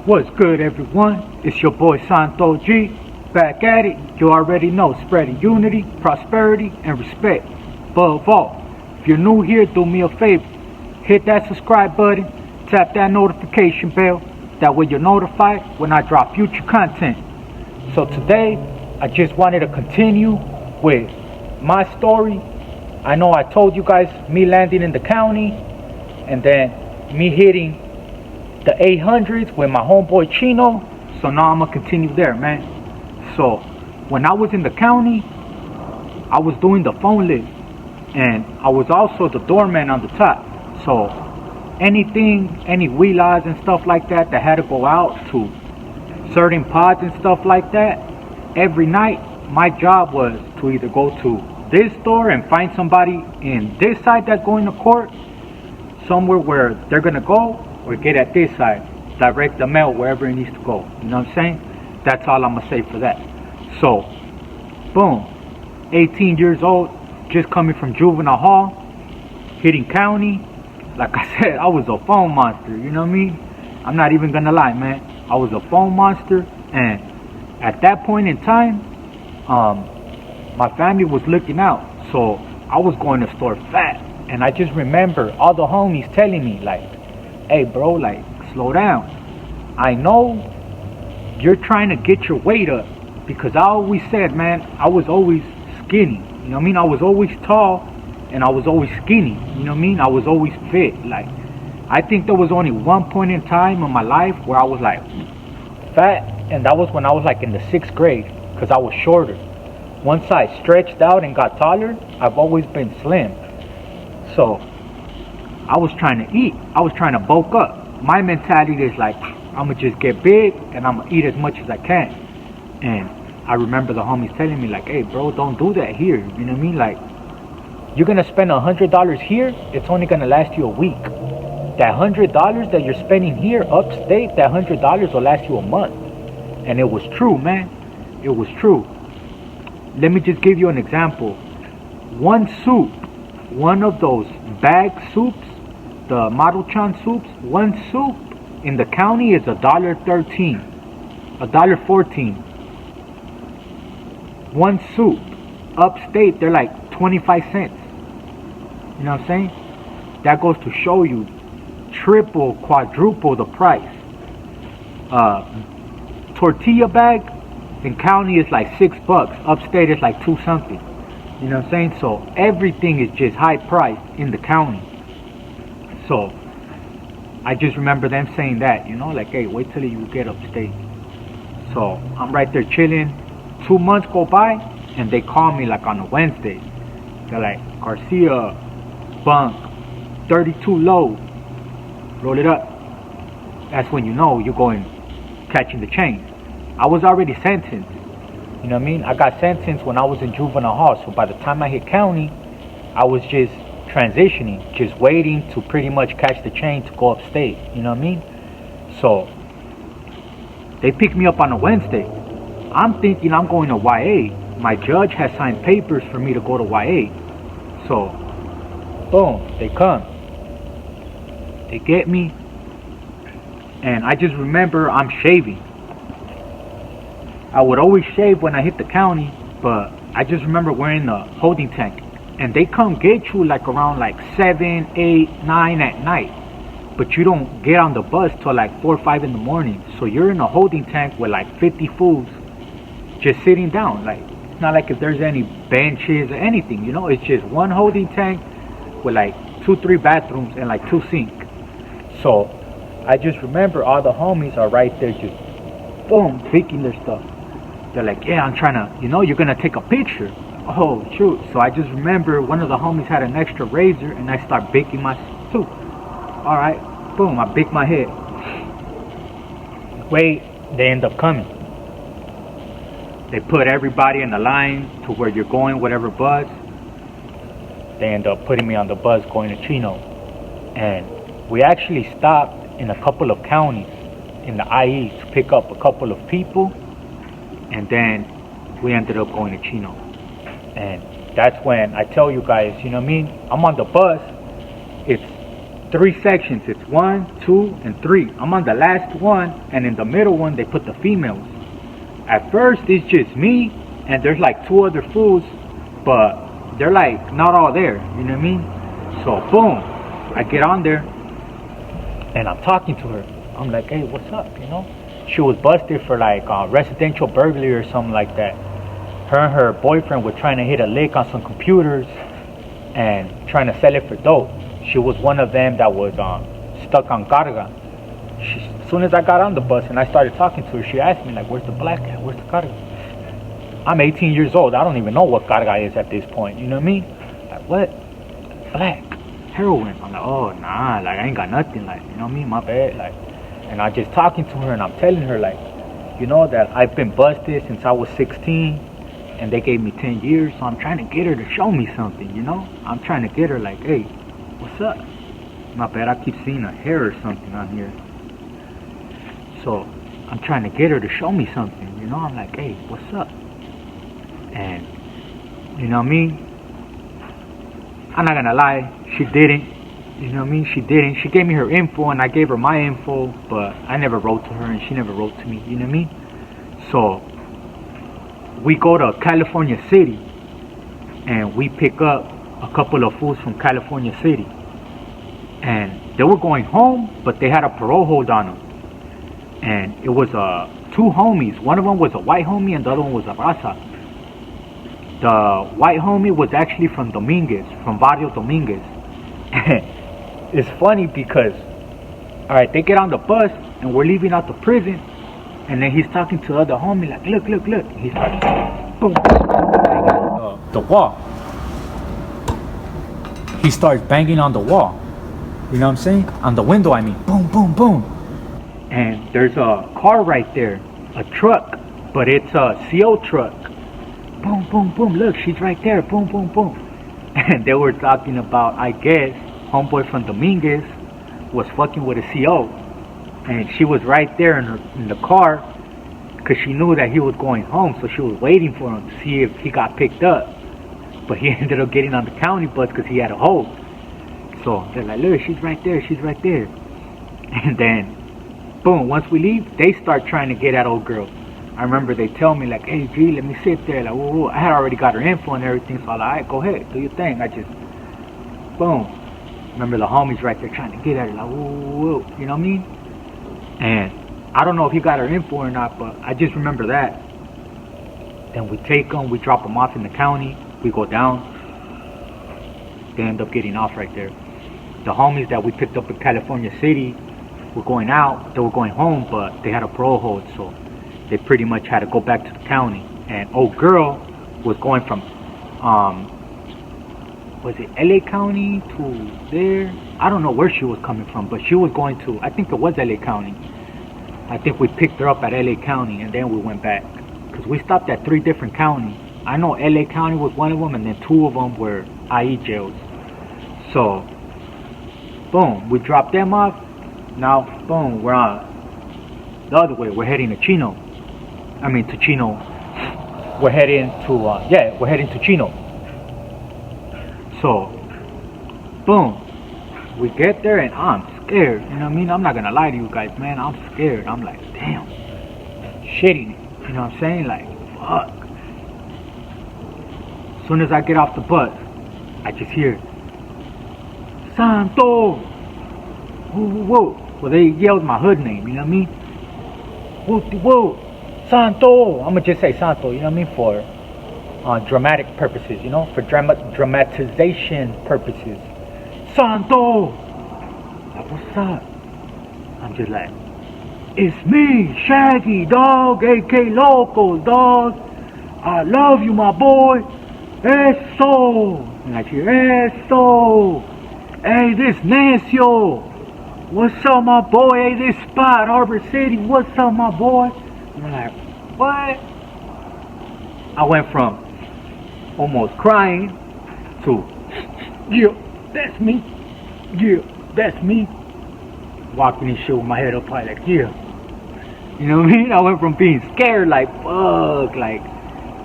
What's good, everyone? It's your boy Santo G, back at it. You already know, spreading unity, prosperity, and respect. Above all, if you're new here, do me a favor. Hit that subscribe button, tap that notification bell. That way you're notified when I drop future content. So today, I just wanted to continue with my story. I know I told you guys me landing in the county, and then me hitting the 800s with my homeboy Chino. So now I'm gonna continue there, man. So when I was in the county, I was doing the phone list, and I was also the doorman on the top. So anything, any wheelers and stuff like that that had to go out to certain pods and stuff like that, every night my job was to either go to this store and find somebody in this side that's going to court, somewhere where they're gonna go, or get at this side, direct the mail wherever it needs to go. You know what I'm saying? That's all I'm gonna say for that. So, boom, 18 years old, just coming from juvenile hall, hitting county. Like I said, I was a phone monster. You know what I mean? I'm not even gonna lie, man. I was a phone monster, and at that point in time, my family was looking out, so I was going to store fat. And I just remember all the homies telling me, like, hey bro, like, slow down. I know you're trying to get your weight up, because I always said, man, I was always skinny. You know what I mean? I was always tall and I was always skinny. You know what I mean? I was always fit. Like, I think there was only one point in time in my life where I was like fat, and that was when I was like in the 6th grade, because I was shorter. Once I stretched out and got taller, I've always been slim. So I was trying to eat. I was trying to bulk up. My mentality is like, I'm going to just get big and I'm going to eat as much as I can. And I remember the homies telling me, like, hey, bro, don't do that here. You know what I mean? Like, you're going to spend $100 here, it's only going to last you a week. That $100 that you're spending here upstate, that $100 will last you a month. And it was true, man. It was true. Let me just give you an example. One soup, one of those bag soups, the Maruchan soups, one soup in the county is $1.13, $1.14. One soup. Upstate, they're like 25 cents. You know what I'm saying? That goes to show you triple, quadruple the price. Tortilla bag in county is like $6. Upstate is like 2 something. You know what I'm saying? So everything is just high priced in the county. So I just remember them saying that, you know, like, hey, wait till you get upstate. So I'm right there chilling. 2 months go by, and they call me like on a Wednesday. They're like, Garcia, bunk, 32 low, roll it up. That's when you know you're going catching the chain. I was already sentenced. You know what I mean? I got sentenced when I was in juvenile hall. So by the time I hit county, I was just transitioning, just waiting to pretty much catch the chain to go upstate. You know what I mean? So they picked me up on a Wednesday. I'm thinking I'm going to YA. My judge has signed papers for me to go to YA. So, boom, they come. They get me. And I just remember I'm shaving. I would always shave when I hit the county, but I just remember wearing the holding tank. And they come get you like around like 7, 8, 9 at night. But you don't get on the bus till like 4 or 5 in the morning. So you're in a holding tank with like 50 fools just sitting down. Like, it's not like if there's any benches or anything, you know? It's just one holding tank with like 2, 3 bathrooms and like 2 sinks. So I just remember all the homies are right there just boom, picking their stuff. They're like, yeah, I'm trying to, you know, you're going to take a picture. Oh, shoot. So I just remember one of the homies had an extra razor, and I start baking my tooth. All right, boom, I bake my head. Wait, they end up coming. They put everybody in the line to where you're going, whatever bus. They end up putting me on the bus going to Chino. And we actually stopped in a couple of counties in the IE to pick up a couple of people. And then we ended up going to Chino. And that's when I tell you guys, you know what I mean? I'm on the bus. It's 3 sections. It's 1, 2, and 3. I'm on the last one, and in the middle one they put the females. At first it's just me, and there's like 2 other fools, but they're like not all there, you know what I mean? So boom, I get on there, and I'm talking to her. I'm like, hey, what's up, you know? She was busted for like residential burglary or something like that. Her and her boyfriend were trying to hit a lick on some computers and trying to sell it for dope. She was one of them that was stuck on carga. As soon as I got on the bus and I started talking to her, she asked me like, where's the black at? Where's the carga? I'm 18 years old. I don't even know what carga is at this point. You know what I mean? Like, what? Black. Heroin. I'm like, oh, nah. Like, I ain't got nothing. Like, you know what I mean? My bad. Like, and I'm just talking to her and I'm telling her like, you know, that I've been busted since I was 16 and they gave me 10 years. So I'm trying to get her to show me something, you know? I'm trying to get her like, hey, what's up? My bad, I keep seeing a hair or something on here. So I'm trying to get her to show me something, you know? I'm like, hey, what's up? And you know what I mean? I'm not gonna lie, she didn't. You know what I mean? She didn't. She gave me her info and I gave her my info, but I never wrote to her and she never wrote to me, you know what I mean? So we go to California City and we pick up a couple of fools from California City. And they were going home, but they had a parole hold on them. And it was 2 homies. One of them was a white homie and the other one was a raza. The white homie was actually from Dominguez, from Barrio Dominguez. It's funny because, alright, they get on the bus and we're leaving out the prison. And then he's talking to the other homie like, look, look, look. And he starts, boom, banging on the wall. He starts banging on the wall. You know what I'm saying? On the window, I mean. Boom, boom, boom. And there's a car right there. A truck. But it's a CO truck. Boom, boom, boom. Look, she's right there. Boom, boom, boom. And they were talking about, I guess, homeboy from Dominguez was fucking with a CO. And she was right there in the car because she knew that he was going home. So she was waiting for him to see if he got picked up. But he ended up getting on the county bus because he had a hold. So they're like, look, she's right there, she's right there. And then, boom, once we leave, they start trying to get that old girl. I remember they tell me like, hey, G, let me sit there. Like, whoa, whoa. I had already got her info and everything. So I was like, all right, go ahead, do your thing. I just, boom. Remember the homies right there trying to get at her. Like, whoa, whoa, whoa. You know what I mean? And I don't know if he got her info or not, but I just remember that. Then we take them, we drop them off in the county. We go down. They end up getting off right there. The homies that we picked up in California City were going out. They were going home, but they had a parole hold, so they pretty much had to go back to the county. And old girl was going from, was it LA County to there? I don't know where she was coming from, but she was going to, I think it was LA County. I think we picked her up at LA County and then we went back. Because we stopped at 3 different counties. I know LA County was one of them, and then 2 of them were IE jails. So, boom, we dropped them off. Now, boom, we're on the other way. We're heading to Chino. I mean, to Chino. We're heading to, we're heading to Chino. So, boom, we get there, and I'm scared. You know what I mean? I'm not gonna lie to you guys, man. I'm scared. I'm like, damn, shitting it. You know what I'm saying? Like, fuck. As soon as I get off the bus, I just hear, Santo! Whoa, whoa, whoa. Well, they yelled my hood name, you know what I mean? Whoa, whoa, Santo! I'm gonna just say Santo, you know what I mean? For dramatic purposes, you know? For dramatization purposes. Santo! Like, what's up? I'm just like, it's me, Shaggy, dog, AK Loco, dog. I love you, my boy. Eso! And I hear, eso! Hey, this Nancio! What's up, my boy? Hey, this spot, Harbor City. What's up, my boy? And I'm like, what? I went from almost crying to, yeah, that's me. Yeah, that's me. Walking and shit with my head up high, like, yeah. You know what I mean? I went from being scared, like, fuck, like,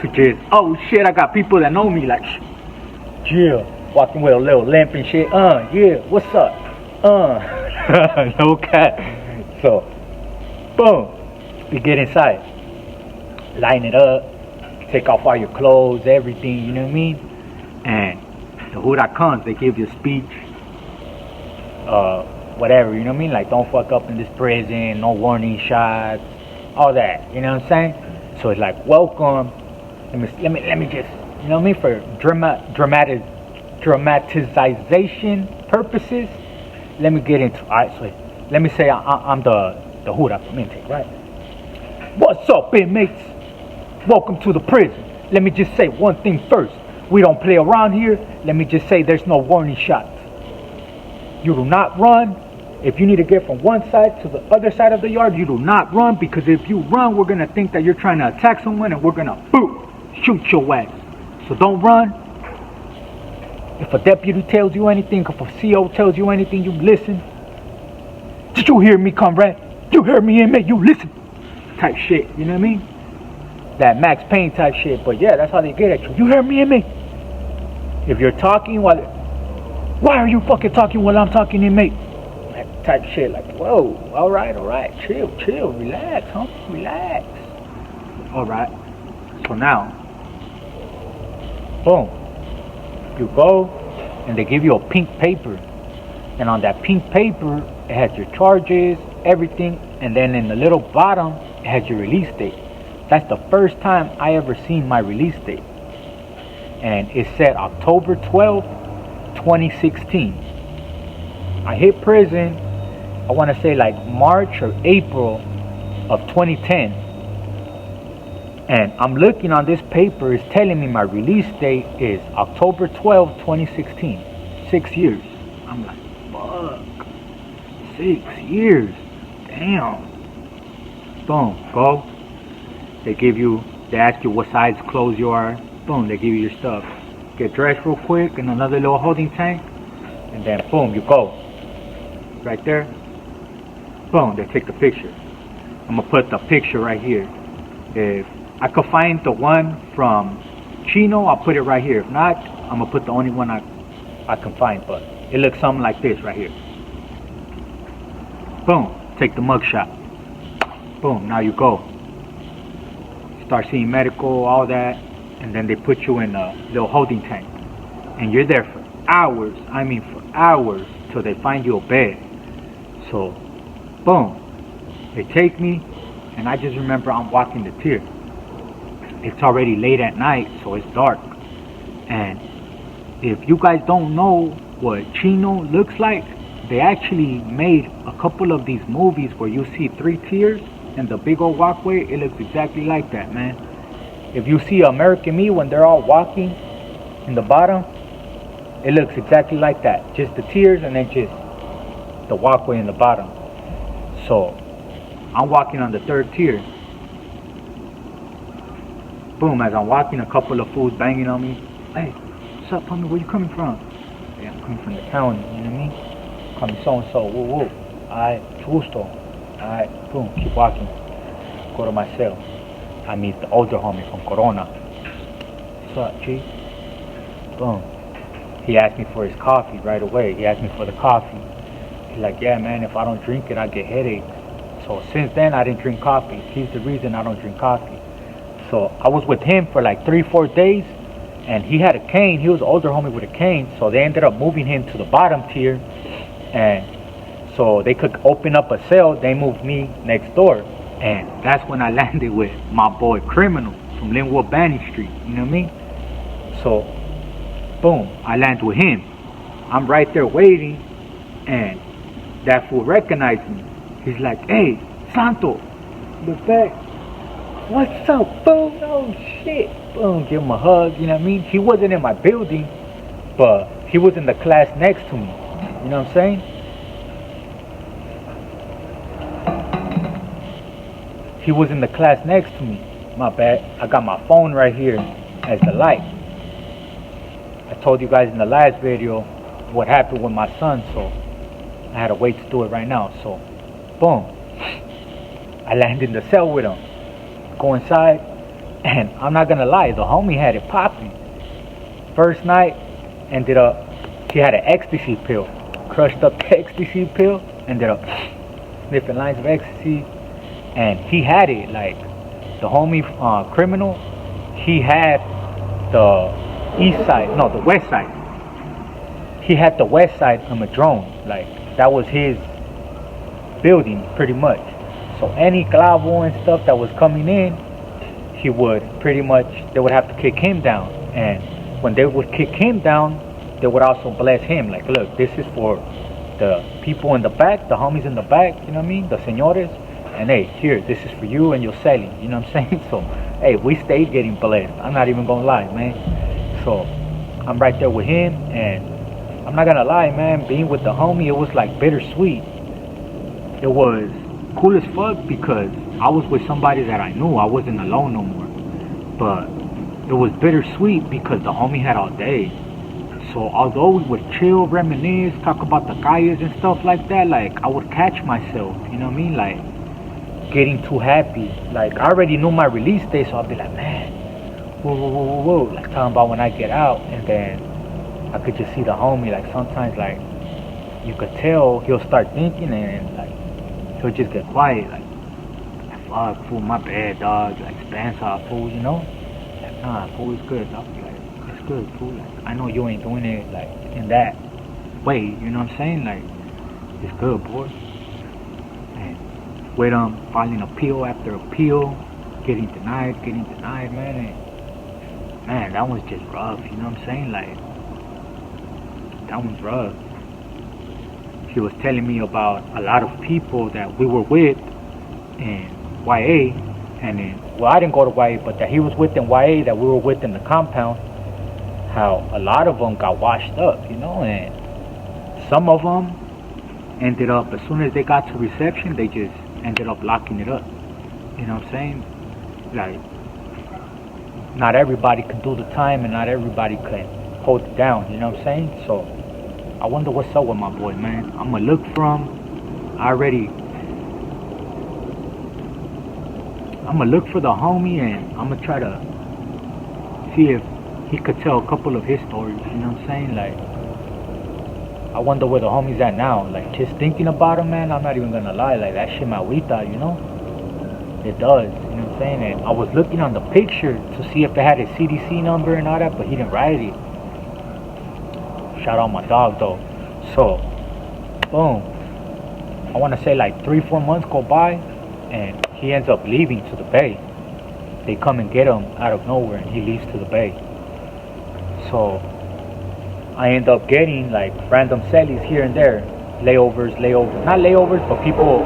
to just, oh shit, I got people that know me, like, yeah, walking with a little limp and shit, yeah, what's up? No cap. So, boom, you get inside, line it up, take off all your clothes, everything, you know what I mean? And the who that comes, they give you a speech, whatever, you know what I mean? Like, don't fuck up in this prison, no warning shots, all that, you know what I'm saying? So it's like, welcome. Let me just, you know what I mean? For dramatization purposes, let me get into. All right, so let me say I'm the who that from intake, right? What's up, inmates? Welcome to the prison. Let me just say one thing first. We don't play around here. Let me just say there's no warning shots. You do not run. If you need to get from one side to the other side of the yard, you do not run, because if you run, we're going to think that you're trying to attack someone and we're going to, boom, shoot your ass. So don't run. If a deputy tells you anything, if a CO tells you anything, you listen. Did you hear me, comrade? You heard me, inmate, you listen. Type shit, you know what I mean? That Max Payne type shit, but yeah, that's how they get at you. You heard me, inmate? If you're talking while... Why are you fucking talking while I'm talking, inmate? Type shit, like, whoa, alright, chill, relax, huh? Relax. Alright, so now, boom, you go, and they give you a pink paper, and on that pink paper, it has your charges, everything, and then in the little bottom, it has your release date. That's the first time I ever seen my release date, and it said October 12th, 2016. I hit prison, I want to say like March or April of 2010, and I'm looking on this paper, it's telling me my release date is October 12th, 2016. 6 years. I'm like, fuck, 6 years, damn. Boom, go. They ask you what size clothes you are. Boom, they give you your stuff. Get dressed real quick in another little holding tank, and then boom, you go. Right there. Boom, they take the picture. I'm gonna put the picture right here. If I could find the one from Chino, I'll put it right here. If not, I'm gonna put the only one I can find, but it looks something like this right here. Boom, take the mugshot. Boom, now you go. Start seeing medical, all that, and then they put you in a little holding tank. And you're there for hours, till they find you a bed. So, boom, they take me, and I just remember I'm walking the tier. It's already late at night, so it's dark. And if you guys don't know what Chino looks like, they actually made a couple of these movies where you see 3 tiers and the big old walkway. It looks exactly like that, man. If you see American Me when they're all walking in the bottom, it looks exactly like that. Just the tiers and then just the walkway in the bottom. So I'm walking on the 3rd tier. Boom, as I'm walking, a couple of fools banging on me. Hey, what's up, homie? Where you coming from? Yeah, I'm coming from the county, you know what I mean? Call me so-and-so, woo. Alright, gusto. Alright, boom, keep walking. Go to my cell. I meet the older homie from Corona. What's up, G? Boom. He asked me for his coffee right away. He asked me for the coffee. He's like, yeah, man, if I don't drink it, I get headaches. So since then, I didn't drink coffee. He's the reason I don't drink coffee. So I was with him for like 3-4 days, and he had a cane. He was an older homie with a cane. So they ended up moving him to the bottom tier, and so they could open up a cell. They moved me next door, and that's when I landed with my boy Criminal from Linwood Banning Street. You know what I mean? So, boom, I land with him. I'm right there waiting, and that fool recognized me. He's like, hey, Santo, the back. What's up, boom? Oh shit. Boom, give him a hug, you know what I mean? He wasn't in my building, but he was in the class next to me. You know what I'm saying? He was in the class next to me. My bad. I got my phone right here as the light. I told you guys in the last video what happened with my son, so I had to wait to do it right now. So, boom. I landed in the cell with him. Go inside, and I'm not gonna lie, the homie had it popping. First night, ended up, he had an ecstasy pill. crushed up the ecstasy pill, ended up sniffing lines of ecstasy, and he had it like the homie criminal. He had the east side, no, the west side. He had the west side of Madrone, like that was his building pretty much. So any clavo and stuff that was coming in, he would pretty much, they would have to kick him down. And when they would kick him down, they would also bless him. Like, look, this is for the people in the back, the homies in the back, you know what I mean? The señores. And hey, here, this is for you and your selling, you know what I'm saying? So, hey, we stayed getting blessed. I'm not even gonna lie, man. So, I'm right there with him. And I'm not gonna lie, man, being with the homie, it was like bittersweet. It was cool as fuck because I was with somebody that I knew. I wasn't alone no more. But it was bittersweet because the homie had all day. So although we would chill, reminisce, talk about the calles and stuff like that, like I would catch myself, you know what I mean? Like getting too happy. Like I already knew my release date, so I'd be like, man, whoa. Like talking about when I get out, and then I could just see the homie. Like sometimes, like you could tell he'll start thinking, and like he'll just get quiet. Like fuck, fool, my bad, dog. Like Spence off, fool, you know? Like nah, fool, it's good, dog. Like it's good, fool. Like I know you ain't doing it like in that way, you know what I'm saying? Like it's good, boy. And with filing appeal after appeal, getting denied, man. And man, that one's just rough, you know what I'm saying? Like that one's rough. He was telling me about a lot of people that we were with in YA, and then, well, I didn't go to YA, but that he was with in YA, that we were with in the compound, how a lot of them got washed up, you know, and some of them ended up, as soon as they got to reception, they just ended up locking it up, you know what I'm saying? Like, not everybody can do the time, and not everybody can hold it down, you know what I'm saying? So I wonder what's up with my boy, man. I'm gonna look for him. I'm gonna look for the homie, and I'm gonna try to see if he could tell a couple of his stories, you know what I'm saying? Like, I wonder where the homie's at now. Like, just thinking about him, man, I'm not even gonna lie, like, that shit my agüita, you know? It does, you know what I'm saying? And I was looking on the picture to see if it had his CDC number and all that, but he didn't write it. Shout out my dog, though. So, boom. I want to say like 3-4 months go by, and he ends up leaving to the bay. They come and get him out of nowhere, and he leaves to the bay. So I end up getting like random cellies here and there, layovers, not layovers, but people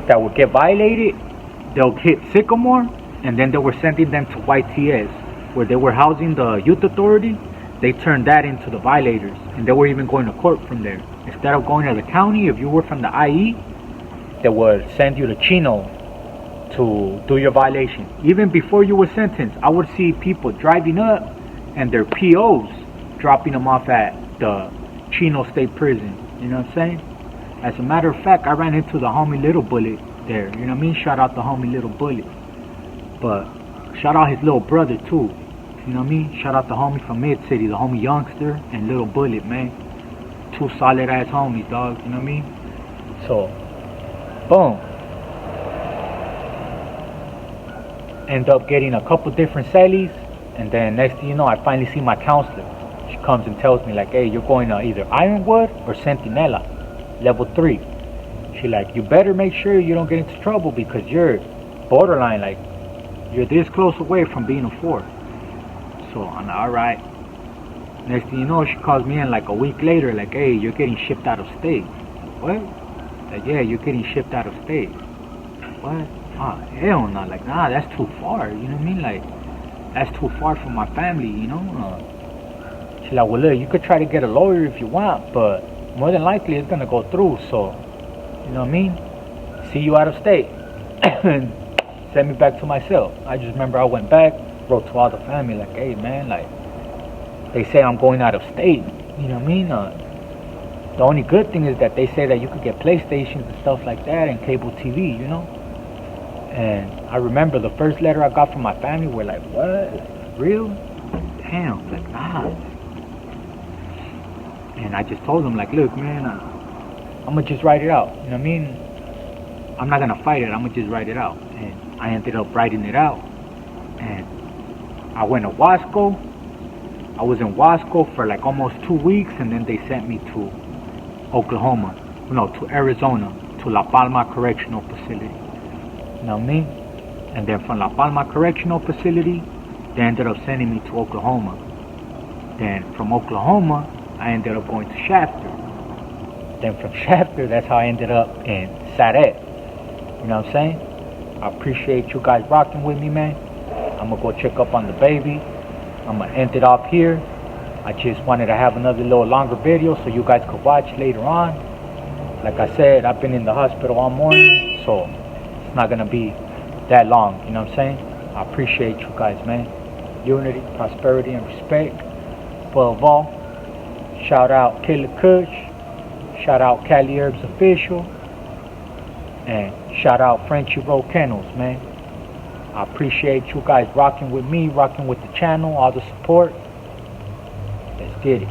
that would get violated. They'll hit Sycamore, and then they were sending them to YTS, where they were housing the youth authority. They turned that into the violators, and they were even going to court from there. Instead of going to the county, if you were from the IE, they would send you to Chino to do your violation. Even before you were sentenced, I would see people driving up and their POs dropping them off at the Chino State Prison. You know what I'm saying? As a matter of fact, I ran into the homie Little Bullet there. You know what I mean? Shout out the homie Little Bullet. But shout out his little brother too. You know what I mean? Shout out the homie from Mid City, the homie Youngster and Little Bullet, man. Two solid ass homies, dog. You know what I mean? So, boom. End up getting a couple different cellies, and then next thing you know, I finally see my counselor. She comes and tells me like, hey, you're going to either Ironwood or Centinela, level 3. She like, you better make sure you don't get into trouble because you're borderline, like, you're this close away from being a 4. So I'm like, alright. Next thing you know, she calls me in like a week later, like, hey, you're getting shipped out of state. What? Like, yeah, you're getting shipped out of state. What? Oh, hell no. Like, nah, that's too far. You know what I mean? Like, that's too far from my family, you know? She's like, well, look, you could try to get a lawyer if you want, but more than likely it's going to go through. So, you know what I mean? See you out of state. And send me back to myself. I just remember I went back, wrote to all the family, like, hey, man, like, they say I'm going out of state. You know what I mean? The only good thing is that they say that you could get PlayStations and stuff like that and cable TV, you know? And I remember the first letter I got from my family were like, what? Like, real? Damn, like, nah. And I just told him, like, look, man, I'm gonna just write it out. You know what I mean? I'm not gonna fight it. I'm gonna just write it out. And I ended up writing it out. And I went to Wasco. I was in Wasco for like almost 2 weeks, and then they sent me to Oklahoma. No, to Arizona, to La Palma Correctional Facility. You know what I mean? And then from La Palma Correctional Facility, they ended up sending me to Oklahoma. Then from Oklahoma, I ended up going to Shafter. Then from Shafter, that's how I ended up in Saret. You know what I'm saying? I appreciate you guys rocking with me, man. I'm gonna go check up on the baby. I'm gonna end it off here. I just wanted to have another little longer video so you guys could watch later on. Like I said, I've been in the hospital all morning, so it's not gonna be that long, you know what I'm saying? I appreciate you guys, man. Unity, prosperity, and respect. Above all, shout out Killer Kush, shout out Cali Herbs Official, and shout out Frenchy Roll Kennels, man. I appreciate you guys rocking with me, rocking with the channel, all the support. Let's get it.